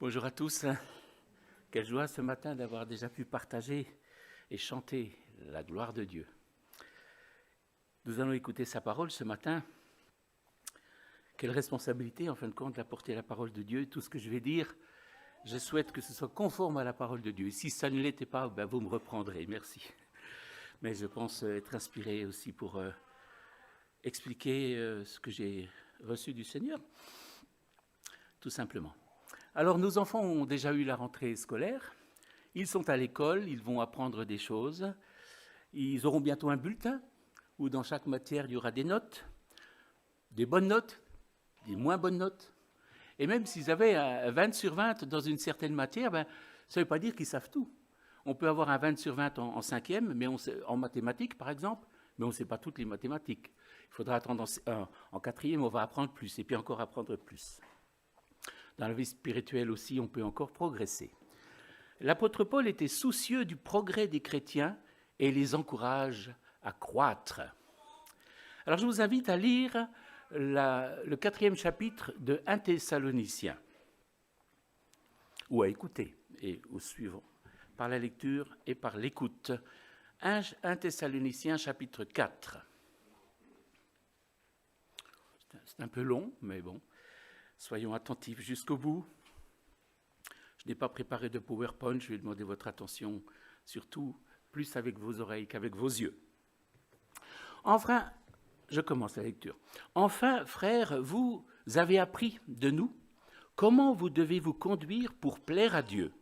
Bonjour à tous. Quelle joie ce matin d'avoir déjà pu partager et chanter la gloire de Dieu. Nous allons écouter sa parole ce matin. Quelle responsabilité, en fin de compte, d'apporter la parole de Dieu. Tout ce que je vais dire, je souhaite que ce soit conforme à la parole de Dieu. Si ça ne l'était pas, vous me reprendrez. Merci. Mais je pense être inspiré aussi pour expliquer ce que j'ai reçu du Seigneur, tout simplement. Alors, nos enfants ont déjà eu la rentrée scolaire. Ils sont à l'école, ils vont apprendre des choses. Ils auront bientôt un bulletin où dans chaque matière, il y aura des notes, des bonnes notes, des moins bonnes notes. Et même s'ils avaient un 20 sur 20 dans une certaine matière, ça ne veut pas dire qu'ils savent tout. On peut avoir un 20 sur 20 en cinquième, mais en mathématiques, par exemple, mais on ne sait pas toutes les mathématiques. Il faudra attendre en quatrième, on va apprendre plus, et puis encore apprendre plus. Dans la vie spirituelle aussi, on peut encore progresser. L'apôtre Paul était soucieux du progrès des chrétiens et les encourage à croître. Alors je vous invite à lire le 4e chapitre de 1 Thessaloniciens, ou à écouter, et au suivant, par la lecture et par l'écoute. 1 Thessaloniciens chapitre 4. C'est un peu long, mais bon. Soyons attentifs jusqu'au bout. Je n'ai pas préparé de PowerPoint, je vais demander votre attention, surtout plus avec vos oreilles qu'avec vos yeux. Enfin, je commence la lecture. Enfin, frères, vous avez appris de nous comment vous devez vous conduire pour plaire à Dieu.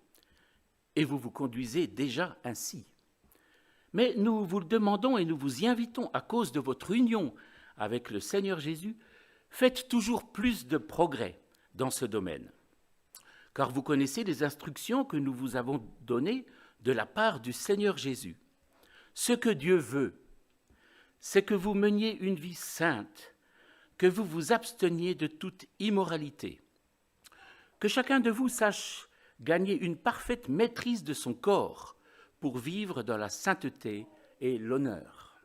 Et vous vous conduisez déjà ainsi. Mais nous vous le demandons et nous vous y invitons à cause de votre union avec le Seigneur Jésus. Faites toujours plus de progrès dans ce domaine, car vous connaissez les instructions que nous vous avons données de la part du Seigneur Jésus. Ce que Dieu veut, c'est que vous meniez une vie sainte, que vous vous absteniez de toute immoralité, que chacun de vous sache gagner une parfaite maîtrise de son corps pour vivre dans la sainteté et l'honneur,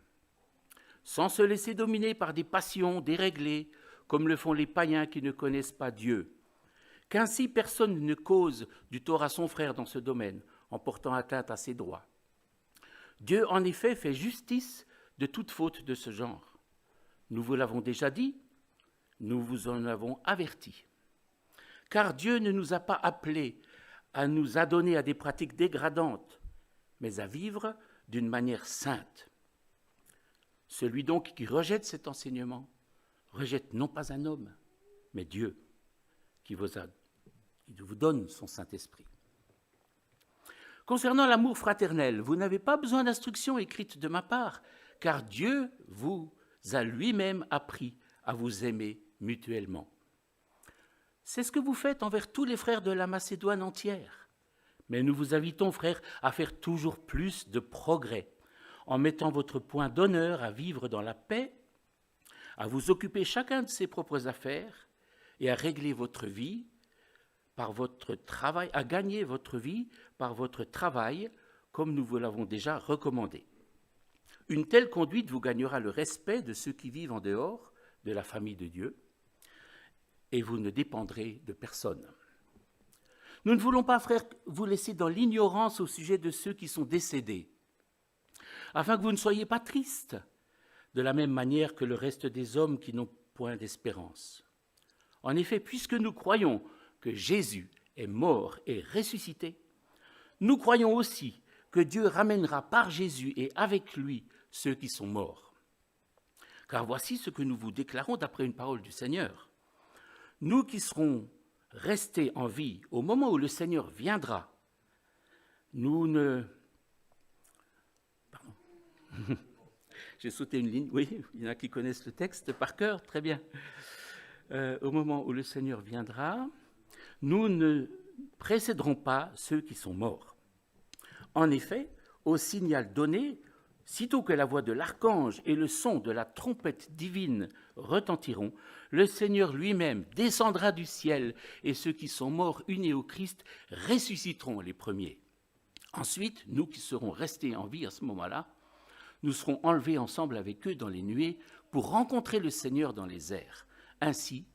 sans se laisser dominer par des passions déréglées, comme le font les païens qui ne connaissent pas Dieu, qu'ainsi personne ne cause du tort à son frère dans ce domaine, en portant atteinte à ses droits. Dieu, en effet, fait justice de toute faute de ce genre. Nous vous l'avons déjà dit, nous vous en avons averti. Car Dieu ne nous a pas appelés à nous adonner à des pratiques dégradantes, mais à vivre d'une manière sainte. Celui donc qui rejette cet enseignement rejette non pas un homme, mais Dieu, qui vous donne son Saint-Esprit. Concernant l'amour fraternel, vous n'avez pas besoin d'instructions écrites de ma part, car Dieu vous a lui-même appris à vous aimer mutuellement. C'est ce que vous faites envers tous les frères de la Macédoine entière. Mais nous vous invitons, frères, à faire toujours plus de progrès, en mettant votre point d'honneur à vivre dans la paix, à vous occuper chacun de ses propres affaires et à régler votre vie par votre travail, à gagner votre vie par votre travail, comme nous vous l'avons déjà recommandé. Une telle conduite vous gagnera le respect de ceux qui vivent en dehors de la famille de Dieu, et vous ne dépendrez de personne. Nous ne voulons pas, frères, vous laisser dans l'ignorance au sujet de ceux qui sont décédés, afin que vous ne soyez pas tristes, de la même manière que le reste des hommes qui n'ont point d'espérance. En effet, puisque nous croyons que Jésus est mort et ressuscité, nous croyons aussi que Dieu ramènera par Jésus et avec lui ceux qui sont morts. Car voici ce que nous vous déclarons d'après une parole du Seigneur. Nous qui serons restés en vie au moment où le Seigneur viendra, nous ne... Pardon. J'ai sauté une ligne, oui, il y en a qui connaissent le texte par cœur, très bien. Au moment où le Seigneur viendra, nous ne précéderons pas ceux qui sont morts. En effet, au signal donné, sitôt que la voix de l'archange et le son de la trompette divine retentiront, le Seigneur lui-même descendra du ciel et ceux qui sont morts unis au Christ ressusciteront les premiers. Ensuite, nous qui serons restés en vie à ce moment-là, nous serons enlevés ensemble avec eux dans les nuées pour rencontrer le Seigneur dans les airs. Ainsi,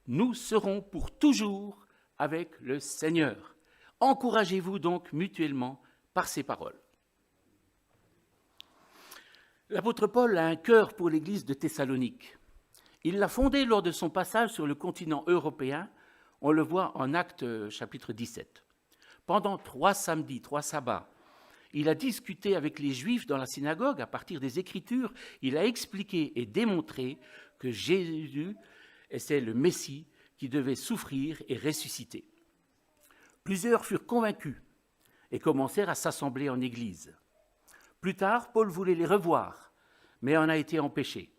nous serons pour toujours avec le Seigneur. Encouragez-vous donc mutuellement par ces paroles. L'apôtre Paul a un cœur pour l'église de Thessalonique. Il l'a fondée lors de son passage sur le continent européen. On le voit en Actes chapitre 17. Pendant 3 samedis, 3 sabbats, il a discuté avec les Juifs dans la synagogue à partir des Écritures. Il a expliqué et démontré que Jésus était le Messie qui devait souffrir et ressusciter. Plusieurs furent convaincus et commencèrent à s'assembler en église. Plus tard, Paul voulait les revoir, mais en a été empêché.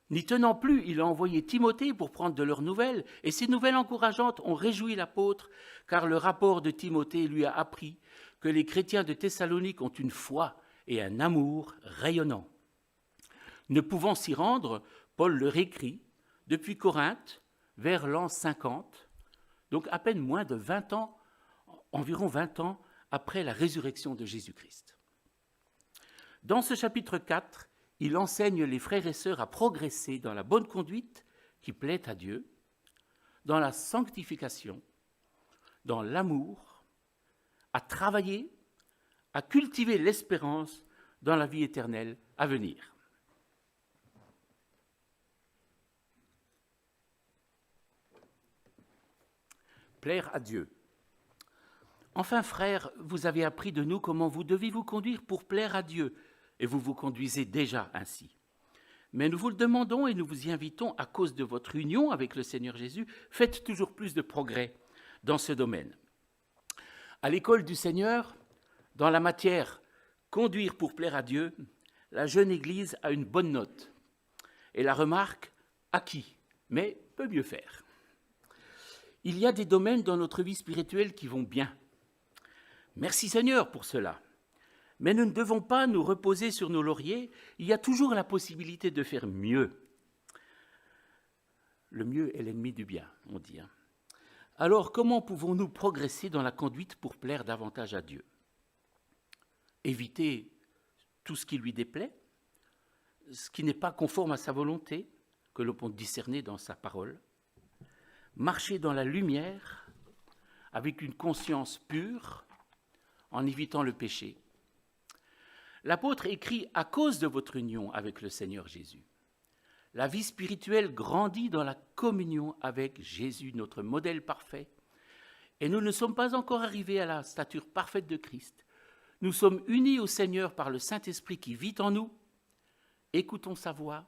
N'y tenant plus, il a envoyé Timothée pour prendre de leurs nouvelles, et ces nouvelles encourageantes ont réjoui l'apôtre, car le rapport de Timothée lui a appris que les chrétiens de Thessalonique ont une foi et un amour rayonnants. Ne pouvant s'y rendre, Paul leur écrit depuis Corinthe, vers l'an 50, donc à peine moins de 20 ans, environ 20 ans après la résurrection de Jésus-Christ. Dans ce chapitre 4, il enseigne les frères et sœurs à progresser dans la bonne conduite qui plaît à Dieu, dans la sanctification, dans l'amour, à travailler, à cultiver l'espérance dans la vie éternelle à venir. Plaire à Dieu. Enfin, frères, vous avez appris de nous comment vous devez vous conduire pour plaire à Dieu, et vous vous conduisez déjà ainsi. Mais nous vous le demandons et nous vous y invitons à cause de votre union avec le Seigneur Jésus, faites toujours plus de progrès dans ce domaine. À l'école du Seigneur, dans la matière « conduire pour plaire à Dieu », la jeune Église a une bonne note. Et la remarque « acquis », mais peut mieux faire. Il y a des domaines dans notre vie spirituelle qui vont bien. Merci Seigneur pour cela. Mais nous ne devons pas nous reposer sur nos lauriers. Il y a toujours la possibilité de faire mieux. Le mieux est l'ennemi du bien, on dit. Alors, comment pouvons-nous progresser dans la conduite pour plaire davantage à Dieu? Éviter tout ce qui lui déplaît, ce qui n'est pas conforme à sa volonté, que l'on peut discerner dans sa parole. Marcher dans la lumière, avec une conscience pure, en évitant le péché. L'apôtre écrit « à cause de votre union avec le Seigneur Jésus ». La vie spirituelle grandit dans la communion avec Jésus, notre modèle parfait. Et nous ne sommes pas encore arrivés à la stature parfaite de Christ. Nous sommes unis au Seigneur par le Saint-Esprit qui vit en nous. Écoutons sa voix,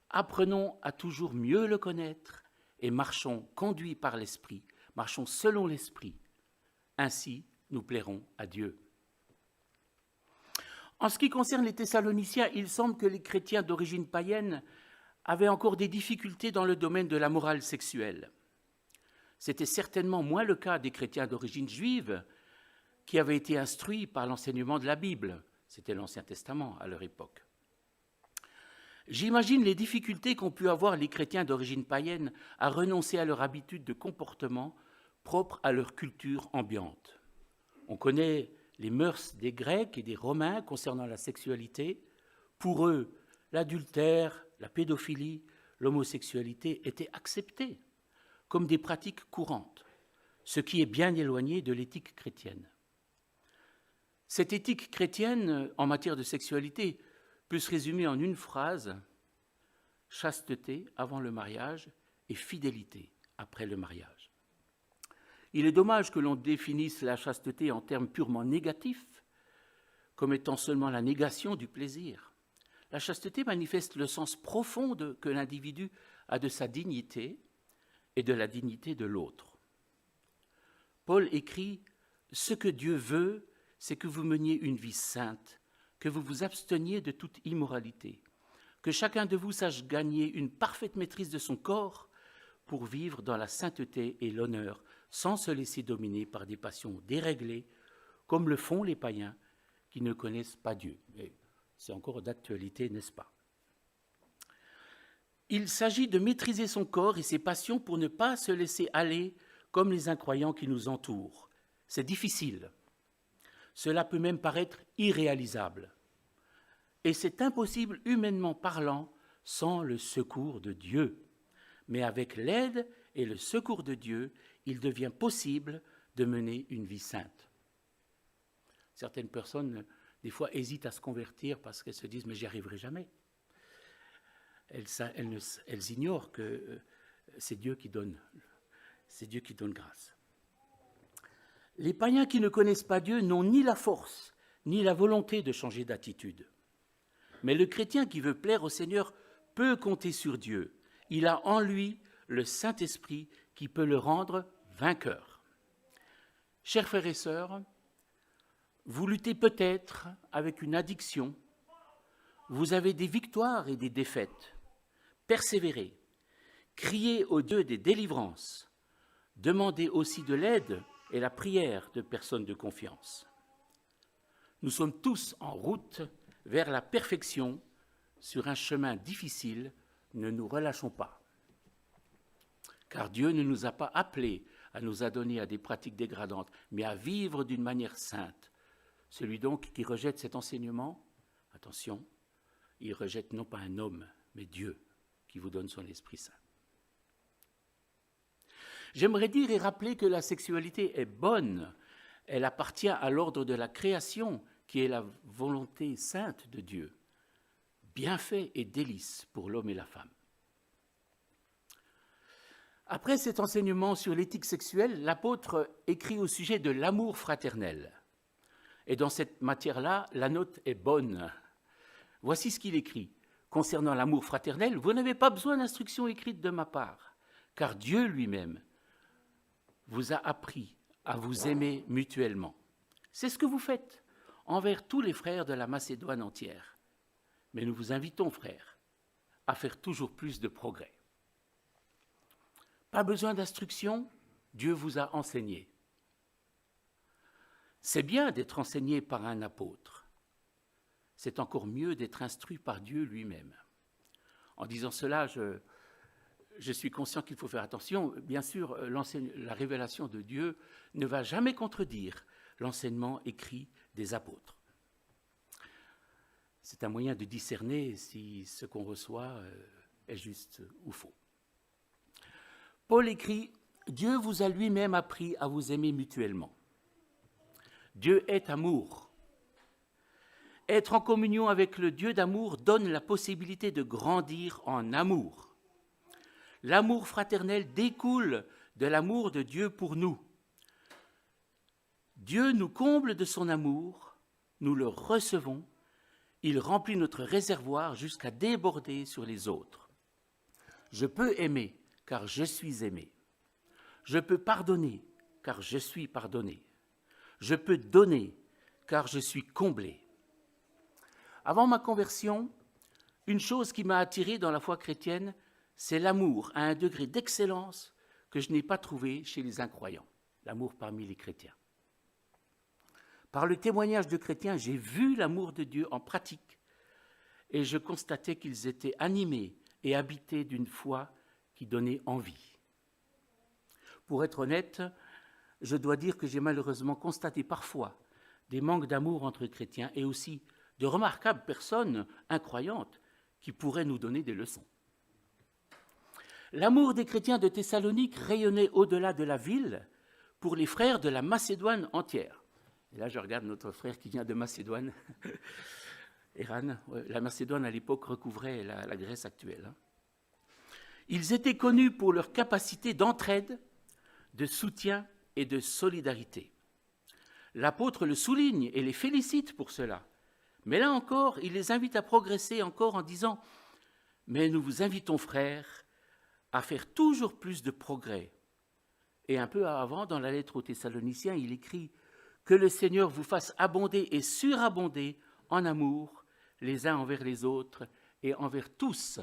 apprenons à toujours mieux le connaître et marchons conduits par l'Esprit, marchons selon l'Esprit. Ainsi, nous plairons à Dieu. En ce qui concerne les Thessaloniciens, il semble que les chrétiens d'origine païenne avaient encore des difficultés dans le domaine de la morale sexuelle. C'était certainement moins le cas des chrétiens d'origine juive qui avaient été instruits par l'enseignement de la Bible. C'était l'Ancien Testament à leur époque. J'imagine les difficultés qu'ont pu avoir les chrétiens d'origine païenne à renoncer à leur habitude de comportement propre à leur culture ambiante. On connaît les mœurs des Grecs et des Romains concernant la sexualité. Pour eux, l'adultère, la pédophilie, l'homosexualité étaient acceptés comme des pratiques courantes, ce qui est bien éloigné de l'éthique chrétienne. Cette éthique chrétienne en matière de sexualité peut se résumer en une phrase: chasteté avant le mariage et fidélité après le mariage. Il est dommage que l'on définisse la chasteté en termes purement négatifs, comme étant seulement la négation du plaisir. La chasteté manifeste le sens profond que l'individu a de sa dignité et de la dignité de l'autre. Paul écrit « Ce que Dieu veut, c'est que vous meniez une vie sainte, que vous vous absteniez de toute immoralité, que chacun de vous sache gagner une parfaite maîtrise de son corps pour vivre dans la sainteté et l'honneur, sans se laisser dominer par des passions déréglées, comme le font les païens qui ne connaissent pas Dieu. » Et c'est encore d'actualité, n'est-ce pas? Il s'agit de maîtriser son corps et ses passions pour ne pas se laisser aller comme les incroyants qui nous entourent. C'est difficile. Cela peut même paraître irréalisable. Et c'est impossible humainement parlant sans le secours de Dieu. Mais avec l'aide et le secours de Dieu, il devient possible de mener une vie sainte. Certaines personnes, des fois, hésitent à se convertir parce qu'elles se disent « mais j'y arriverai jamais ». Elles ignorent que c'est Dieu qui donne grâce. Les païens qui ne connaissent pas Dieu n'ont ni la force, ni la volonté de changer d'attitude. Mais le chrétien qui veut plaire au Seigneur peut compter sur Dieu. Il a en lui le Saint-Esprit qui peut le rendre vainqueur. Chers frères et sœurs, vous luttez peut-être avec une addiction, vous avez des victoires et des défaites. Persévérez, criez au Dieu des délivrances, demandez aussi de l'aide et la prière de personnes de confiance. Nous sommes tous en route vers la perfection sur un chemin difficile, ne nous relâchons pas. Car Dieu ne nous a pas appelés à nous adonner à des pratiques dégradantes, mais à vivre d'une manière sainte. Celui donc qui rejette cet enseignement, attention, il rejette non pas un homme, mais Dieu qui vous donne son Esprit Saint. J'aimerais dire et rappeler que la sexualité est bonne. Elle appartient à l'ordre de la création, qui est la volonté sainte de Dieu. Bienfait et délice pour l'homme et la femme. Après cet enseignement sur l'éthique sexuelle, l'apôtre écrit au sujet de l'amour fraternel. Et dans cette matière-là, la note est bonne. Voici ce qu'il écrit. Concernant l'amour fraternel, vous n'avez pas besoin d'instructions écrites de ma part, car Dieu lui-même vous a appris à vous aimer mutuellement. C'est ce que vous faites envers tous les frères de la Macédoine entière. Mais nous vous invitons, frères, à faire toujours plus de progrès. Pas besoin d'instructions, Dieu vous a enseigné. C'est bien d'être enseigné par un apôtre. C'est encore mieux d'être instruit par Dieu lui-même. En disant cela, je suis conscient qu'il faut faire attention. Bien sûr, la révélation de Dieu ne va jamais contredire l'enseignement écrit des apôtres. C'est un moyen de discerner si ce qu'on reçoit est juste ou faux. Paul écrit « Dieu vous a lui-même appris à vous aimer mutuellement. Dieu est amour. Être en communion avec le Dieu d'amour donne la possibilité de grandir en amour. L'amour fraternel découle de l'amour de Dieu pour nous. Dieu nous comble de son amour, nous le recevons, il remplit notre réservoir jusqu'à déborder sur les autres. Je peux aimer, car je suis aimé. Je peux pardonner, car je suis pardonné. Je peux donner, car je suis comblé. Avant ma conversion, une chose qui m'a attiré dans la foi chrétienne, c'est l'amour à un degré d'excellence que je n'ai pas trouvé chez les incroyants, l'amour parmi les chrétiens. Par le témoignage de chrétiens, j'ai vu l'amour de Dieu en pratique et je constatais qu'ils étaient animés et habités d'une foi qui donnait envie. Pour être honnête, je dois dire que j'ai malheureusement constaté parfois des manques d'amour entre chrétiens et aussi de remarquables personnes incroyantes qui pourraient nous donner des leçons. L'amour des chrétiens de Thessalonique rayonnait au-delà de la ville pour les frères de la Macédoine entière. Et là, je regarde notre frère qui vient de Macédoine, Eran. La Macédoine, à l'époque, recouvrait la Grèce actuelle. Ils étaient connus pour leur capacité d'entraide, de soutien et de solidarité. L'apôtre le souligne et les félicite pour cela. Mais là encore, il les invite à progresser encore en disant « Mais nous vous invitons, frères, à faire toujours plus de progrès. » Et un peu avant, dans la lettre aux Thessaloniciens, il écrit « Que le Seigneur vous fasse abonder et surabonder en amour les uns envers les autres et envers tous. »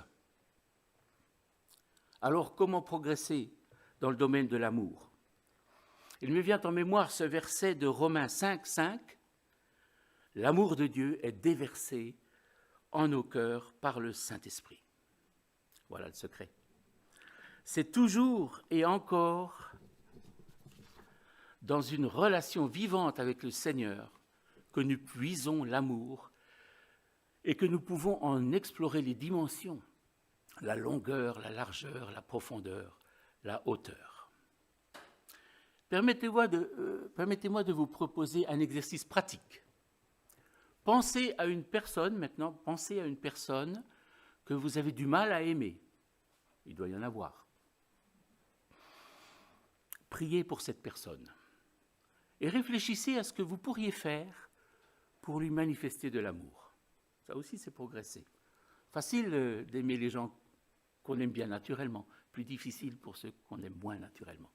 Alors, comment progresser dans le domaine de l'amour ? Il me vient en mémoire ce verset de Romains 5, 5. « L'amour de Dieu est déversé en nos cœurs par le Saint-Esprit. » Voilà le secret. C'est toujours et encore dans une relation vivante avec le Seigneur que nous puisons l'amour et que nous pouvons en explorer les dimensions, la longueur, la largeur, la profondeur, la hauteur. Permettez-moi de vous proposer un exercice pratique. Pensez à une personne que vous avez du mal à aimer. Il doit y en avoir. Priez pour cette personne et réfléchissez à ce que vous pourriez faire pour lui manifester de l'amour. Ça aussi, c'est progresser. Facile d'aimer les gens qu'on aime bien naturellement, plus difficile pour ceux qu'on aime moins naturellement.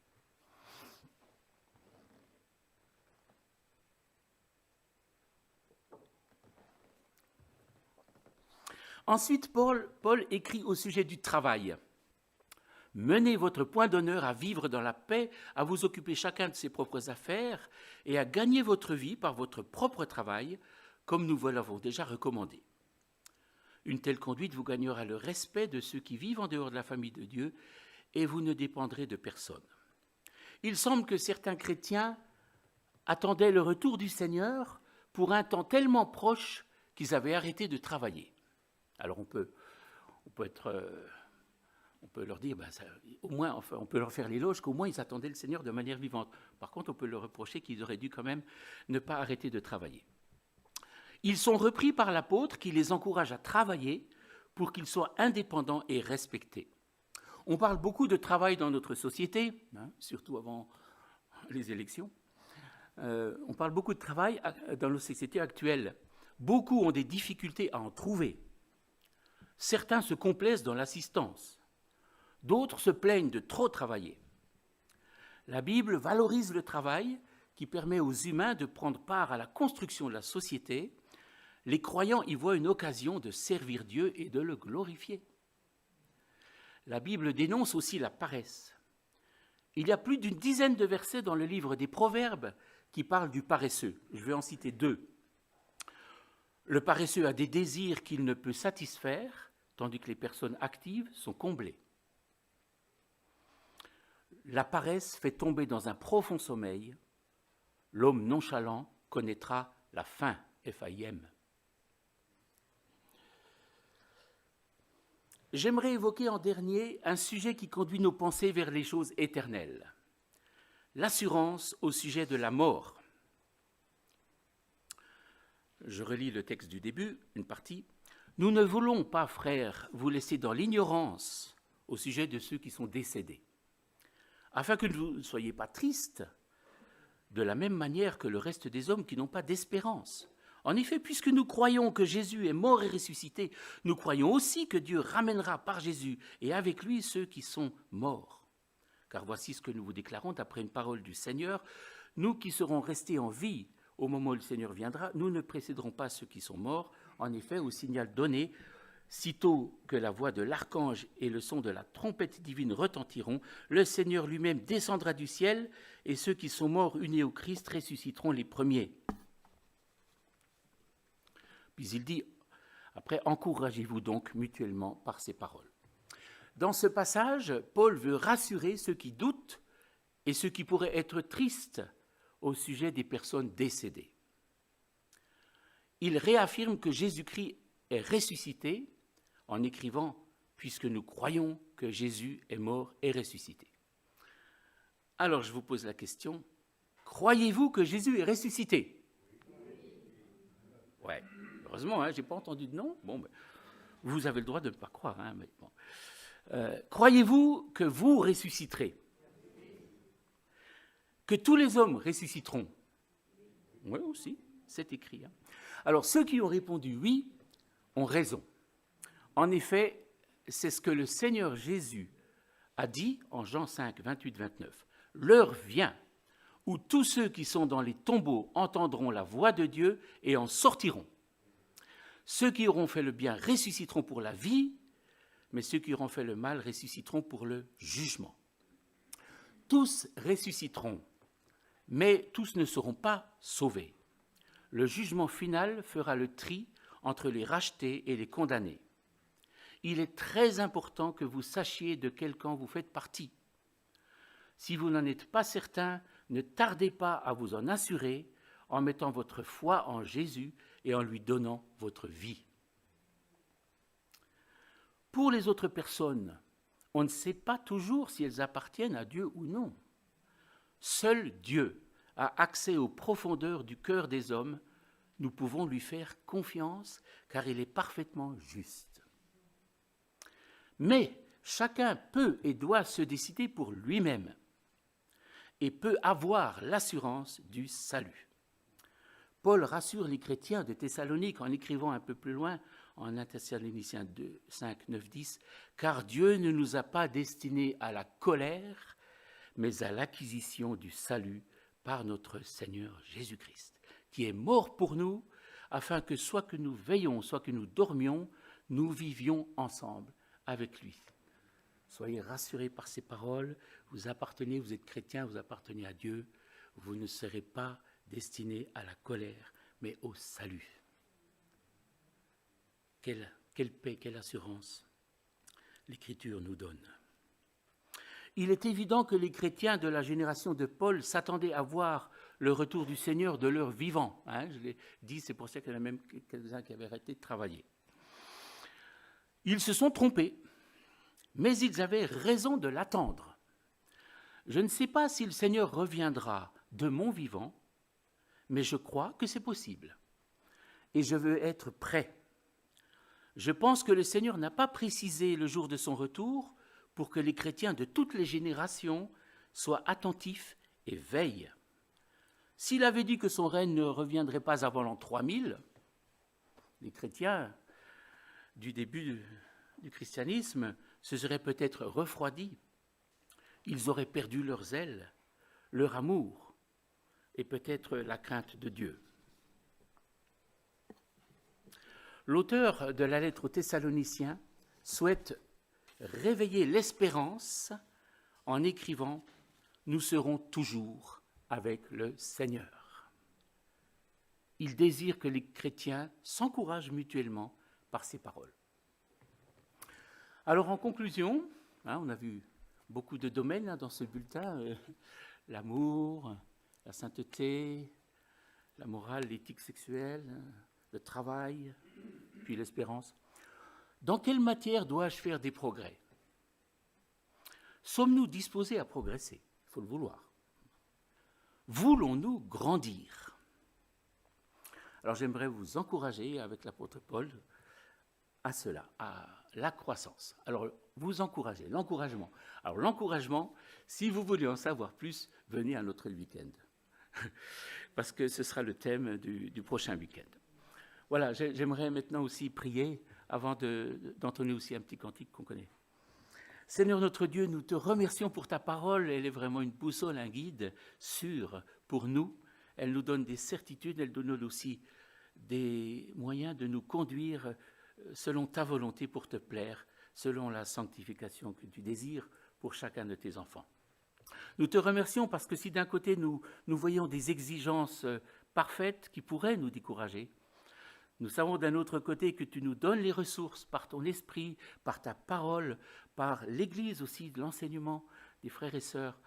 Ensuite, Paul écrit au sujet du travail. Menez votre point d'honneur à vivre dans la paix, à vous occuper chacun de ses propres affaires et à gagner votre vie par votre propre travail, comme nous vous l'avons déjà recommandé. Une telle conduite vous gagnera le respect de ceux qui vivent en dehors de la famille de Dieu et vous ne dépendrez de personne. Il semble que certains chrétiens attendaient le retour du Seigneur pour un temps tellement proche qu'ils avaient arrêté de travailler. Alors on peut leur dire, au moins, enfin, on peut leur faire l'éloge qu'au moins ils attendaient le Seigneur de manière vivante. Par contre, on peut leur reprocher qu'ils auraient dû quand même ne pas arrêter de travailler. Ils sont repris par l'apôtre qui les encourage à travailler pour qu'ils soient indépendants et respectés. On parle beaucoup de travail dans notre société, surtout avant les élections. On parle beaucoup de travail dans nos sociétés actuelles. Beaucoup ont des difficultés à en trouver. Certains se complaisent dans l'assistance. D'autres se plaignent de trop travailler. La Bible valorise le travail qui permet aux humains de prendre part à la construction de la société. Les croyants y voient une occasion de servir Dieu et de le glorifier. La Bible dénonce aussi la paresse. Il y a plus d'une dizaine de versets dans le livre des Proverbes qui parlent du paresseux. Je vais en citer 2. Le paresseux a des désirs qu'il ne peut satisfaire, tandis que les personnes actives sont comblées. La paresse fait tomber dans un profond sommeil. L'homme nonchalant connaîtra la faim, F-A-I-M. J'aimerais évoquer en dernier un sujet qui conduit nos pensées vers les choses éternelles. L'assurance au sujet de la mort. Je relis le texte du début, une partie. Nous ne voulons pas, frères, vous laisser dans l'ignorance au sujet de ceux qui sont décédés, afin que vous ne soyez pas tristes de la même manière que le reste des hommes qui n'ont pas d'espérance. En effet, puisque nous croyons que Jésus est mort et ressuscité, nous croyons aussi que Dieu ramènera par Jésus et avec lui ceux qui sont morts. Car voici ce que nous vous déclarons d'après une parole du Seigneur. Nous qui serons restés en vie au moment où le Seigneur viendra, nous ne précéderons pas ceux qui sont morts. En effet, au signal donné, sitôt que la voix de l'archange et le son de la trompette divine retentiront, le Seigneur lui-même descendra du ciel et ceux qui sont morts unis au Christ ressusciteront les premiers. Puis il dit, après, encouragez-vous donc mutuellement par ces paroles. Dans ce passage, Paul veut rassurer ceux qui doutent et ceux qui pourraient être tristes au sujet des personnes décédées. Il réaffirme que Jésus-Christ est ressuscité en écrivant « puisque nous croyons que Jésus est mort et ressuscité ». Alors je vous pose la question, croyez-vous que Jésus est ressuscité ? Ouais. Heureusement, je n'ai pas entendu de non. Bon, vous avez le droit de ne pas croire. Mais bon. Croyez-vous que vous ressusciterez ? Que tous les hommes ressusciteront ? Oui, aussi, c'est écrit. Alors, ceux qui ont répondu oui ont raison. En effet, c'est ce que le Seigneur Jésus a dit en Jean 5, 28-29. « L'heure vient où tous ceux qui sont dans les tombeaux entendront la voix de Dieu et en sortiront. Ceux qui auront fait le bien ressusciteront pour la vie, mais ceux qui auront fait le mal ressusciteront pour le jugement. Tous ressusciteront, mais tous ne seront pas sauvés. Le jugement final fera le tri entre les rachetés et les condamnés. Il est très important que vous sachiez de quel camp vous faites partie. Si vous n'en êtes pas certain, ne tardez pas à vous en assurer en mettant votre foi en Jésus et en lui donnant votre vie. Pour les autres personnes, on ne sait pas toujours si elles appartiennent à Dieu ou non. Seul Dieu a accès aux profondeurs du cœur des hommes. Nous pouvons lui faire confiance car il est parfaitement juste. Mais chacun peut et doit se décider pour lui-même et peut avoir l'assurance du salut. Paul rassure les chrétiens de Thessalonique en écrivant un peu plus loin en 1 Thessaloniciens 2, 5, 9, 10, « Car Dieu ne nous a pas destinés à la colère, mais à l'acquisition du salut par notre Seigneur Jésus-Christ, qui est mort pour nous, afin que soit que nous veillions, soit que nous dormions, nous vivions ensemble avec lui. » Soyez rassurés par ces paroles, vous appartenez, vous êtes chrétiens, vous appartenez à Dieu, vous ne serez pas destinés à la colère, mais au salut. Quelle paix, quelle assurance l'Écriture nous donne. Il est évident que les chrétiens de la génération de Paul s'attendaient à voir le retour du Seigneur de leur vivant. Je l'ai dit, c'est pour ça qu'il y en a même quelques-uns qui avaient arrêté de travailler. Ils se sont trompés, mais ils avaient raison de l'attendre. Je ne sais pas si le Seigneur reviendra de mon vivant, mais je crois que c'est possible. Et je veux être prêt. Je pense que le Seigneur n'a pas précisé le jour de son retour pour que les chrétiens de toutes les générations soient attentifs et veillent. S'il avait dit que son règne ne reviendrait pas avant l'an 3000, les chrétiens du début du christianisme se seraient peut-être refroidis. Ils auraient perdu leur zèle, leur amour et peut-être la crainte de Dieu. L'auteur de la lettre aux Thessaloniciens souhaite réveiller l'espérance en écrivant « Nous serons toujours avec le Seigneur ». Il désire que les chrétiens s'encouragent mutuellement par ces paroles. Alors en conclusion, on a vu beaucoup de domaines dans ce bulletin, l'amour, la sainteté, la morale, l'éthique sexuelle, le travail, puis l'espérance. Dans quelle matière dois-je faire des progrès? Sommes-nous disposés à progresser? Il faut le vouloir. Voulons-nous grandir? Alors j'aimerais vous encourager avec l'apôtre Paul à cela, à la croissance. Alors vous encouragez, l'encouragement. Alors l'encouragement, si vous voulez en savoir plus, venez à notre week-end. Parce que ce sera le thème du prochain week-end. Voilà, j'aimerais maintenant aussi prier avant d'entonner aussi un petit cantique qu'on connaît. Seigneur notre Dieu, nous te remercions pour ta parole. Elle est vraiment une boussole, un guide sûr pour nous. Elle nous donne des certitudes, elle nous donne aussi des moyens de nous conduire selon ta volonté pour te plaire, selon la sanctification que tu désires pour chacun de tes enfants. Nous te remercions parce que si d'un côté nous voyons des exigences parfaites qui pourraient nous décourager, nous savons d'un autre côté que tu nous donnes les ressources par ton esprit, par ta parole, par l'Église aussi, de l'enseignement des frères et sœurs.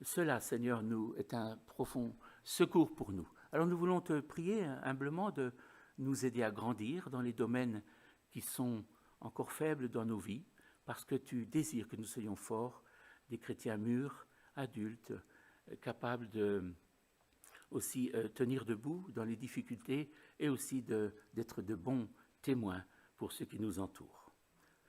Cela, Seigneur, est un profond secours pour nous. Alors nous voulons te prier humblement de nous aider à grandir dans les domaines qui sont encore faibles dans nos vies, parce que tu désires que nous soyons forts, des chrétiens mûrs, adultes, capables de aussi tenir debout dans les difficultés et aussi d'être de bons témoins pour ceux qui nous entourent.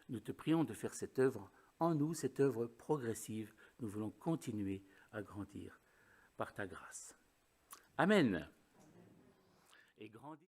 Nous te prions de faire cette œuvre en nous, cette œuvre progressive. Nous voulons continuer à grandir par ta grâce. Amen. Et grandir.